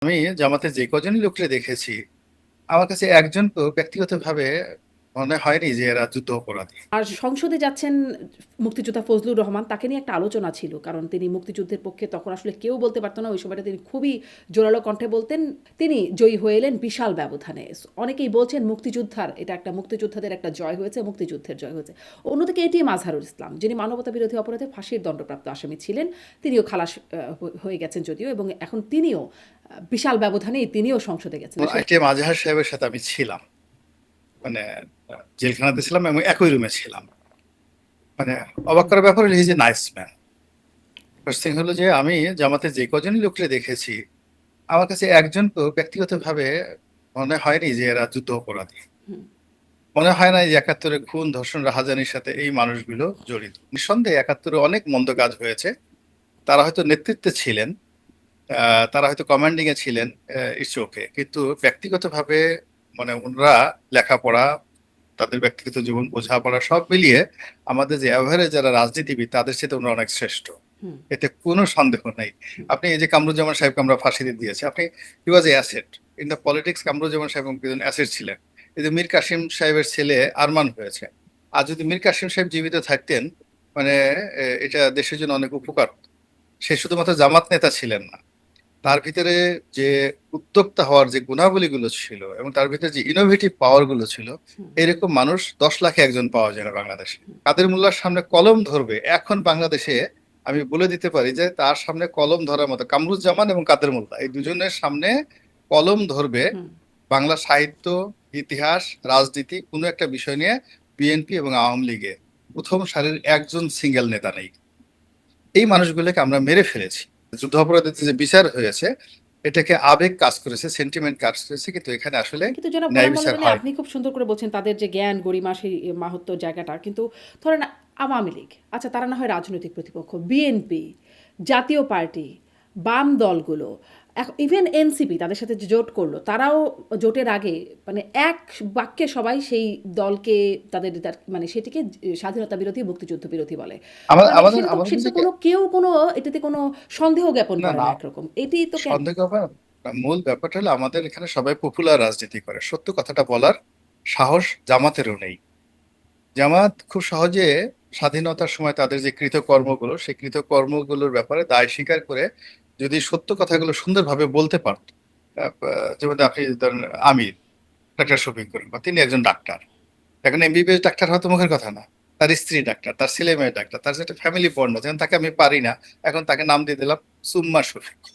আমি জামাতে যে কজনই লোকরে দেখেছি, আমার কাছে একজনকেও ব্যক্তিগতভাবে মনে হয়নি যে এরা যুদ্ধ অপরাধী। আর সংসদে যাচ্ছেন মুক্তিযোদ্ধা ফজলুর রহমান, তাকে নিয়ে একটা আলোচনা ছিল। কারণ তিনি মুক্তিযুদ্ধের পক্ষে তখন আসলে কেউ বলতে পারত না। ওই সময়টা তিনি খুবই জোরালো কণ্ঠে বলতেন। তিনি জয়ী হয়ে এলেন বিশাল ব্যবধানে। অনেকেই বলছেন এটা একটা মুক্তিযোদ্ধাদের একটা জয় হয়েছে, মুক্তিযুদ্ধের জয় হয়েছে। অন্যদিকে এটিএম আজহারুল ইসলাম, যিনি মানবতা বিরোধী অপরাধে ফাঁসির দণ্ডপ্রাপ্ত আসামি ছিলেন, তিনিও খালাস হয়ে গেছেন যদিও, এবং এখন তিনিও বিশাল ব্যবধানেই তিনিও সংসদে গেছেন। আইটিএম আজহার সাহেবের সাথে আমি ছিলাম, মানে জেলখানাতে ছিলাম এবং একই রুমে ছিলাম। মানে অবাক করার ব্যাপার হলো যে নাইস ম্যান। ফার্স্ট থিং হলো যে আমি জামাতে যে কজনই লোকরে দেখেছি, আমার কাছে একজনকেও ব্যক্তিগতভাবে মনে হয়নি যে এরা যুদ্ধ অপরাধী। মনে হয় না যে একাত্তরে খুন, ধর্ষণ, রাহাজানির সাথে এই মানুষগুলো জড়িত। নিঃসন্দেহে একাত্তরে অনেক মন্দ কাজ হয়েছে। তারা হয়তো নেতৃত্বে ছিলেন, তারা হয়তো কমান্ডিং এ ছিলেন, ইটস ওকে। কিন্তু ব্যক্তিগতভাবে মানে ওনারা লেখাপড়া, তাদের ব্যক্তিগত জীবন, বোঝাপড়া সব মিলিয়ে আমাদের যে এভারেজ যারা রাজনীতিবিদ তাদের সাথে ওনারা অনেক শ্রেষ্ঠ, এতে কোনো সন্দেহ নেই। আপনি এই যে কামরুজ্জামান সাহেবকে আমরা ফাঁসি দিয়েছি, আপনি he was a asset in the politics. Kamaruzzaman সাহেব একজন অ্যাসেট ছিলেন। এই যে মীর কাসিম সাহেবের ছেলে আরমান হয়েছে, আর যদি মীর কাসিম সাহেব জীবিত থাকতেন, মানে এটা দেশের জন্য অনেক উপকার হতো। সে শুধুমাত্র জামাত নেতা ছিলেন না, তার ভিতরে যে উদ্যোক্তা হওয়ার যে গুণাবলীগুলো ছিল এবং তার ভিতরে যে ইনোভেটিভ পাওয়ার গুলো ছিল, এরকম মানুষ 10 লাখে একজন পাওয়া যায় না বাংলাদেশে। কাদের মোল্লার সামনে কলম ধরবে এখন বাংলাদেশে, আমি বলে দিতে পারি যে তার সামনে কলম ধরার মতো কামরুজ্জামান এবং কাদের মোল্লা, এই দুজনের সামনে কলম ধরবে বাংলা সাহিত্য, ইতিহাস, রাজনীতি কোনো একটা বিষয় নিয়ে বিএনপি এবং আওয়ামী লীগে প্রথম সারির একজন সিঙ্গেল নেতা নেই। এই মানুষগুলোকে আমরা মেরে ফেলেছি। যুদ্ধাপরাধীদের যে বিচার হয়েছে, এটাকে আবেগ কাজ করেছে, সেন্টিমেন্ট কাজ করেছে, কিন্তু এখানে আসলে কিন্তু জনাব ন্যায় গোলাম বিচার মোল্লা আলী, হয়। আপনি খুব সুন্দর করে বলছেন তাদের যে জ্ঞান গরিমা সেই মাহাত্ম্য জায়গাটা, কিন্তু ধরেন আওয়ামী লীগ, আচ্ছা তারা না হয় রাজনৈতিক প্রতিপক্ষ, বিএনপি, জাতীয় পার্টি, বাম দলগুলো, ইভেন এনসিপি তাদের সাথে যে জোট করলো, তারাও জোটের আগে মানে এক বাক্যে সবাই সেই দলকে মানে সেটিকে স্বাধীনতা বিরোধী, মুক্তিযুদ্ধ বিরোধী বলে। মানে আমাদের সেটা তো আমাদের সেটা তো নিজেকে কোনো কেউ কোনো এটাতে কোনো সন্দেহ জ্ঞাপন না করে না না একরকম, এটি তো কেন? সন্দেহ হবে না। মূল ব্যাপারটা হলো আমাদের এখানে সবাই পপুলার রাজনীতি করে, সত্য কথাটা বলার সাহস জামাতেরও নেই। জামাত খুব সহজে স্বাধীনতার সময় তাদের যে কৃতকর্মগুলো, সেই কৃতকর্মগুলোর ব্যাপারে দায় স্বীকার করে যদি সত্য কথাগুলো সুন্দরভাবে বলতে পারত, যেমন আপনি ধরেন আমির, ডাক্তার শফিক করিম, বা তিনি একজন ডাক্তার। এখন এমবিবিএস ডাক্তার হয়তো মুখের কথা না, তার স্ত্রী ডাক্তার, তার ছেলে মেয়ে ডাক্তার, তার যে একটা ফ্যামিলি বন্ড, যেমন তাকে আমি পারি না, এখন তাকে নাম দিয়ে দিলাম সুম্মা শফিক।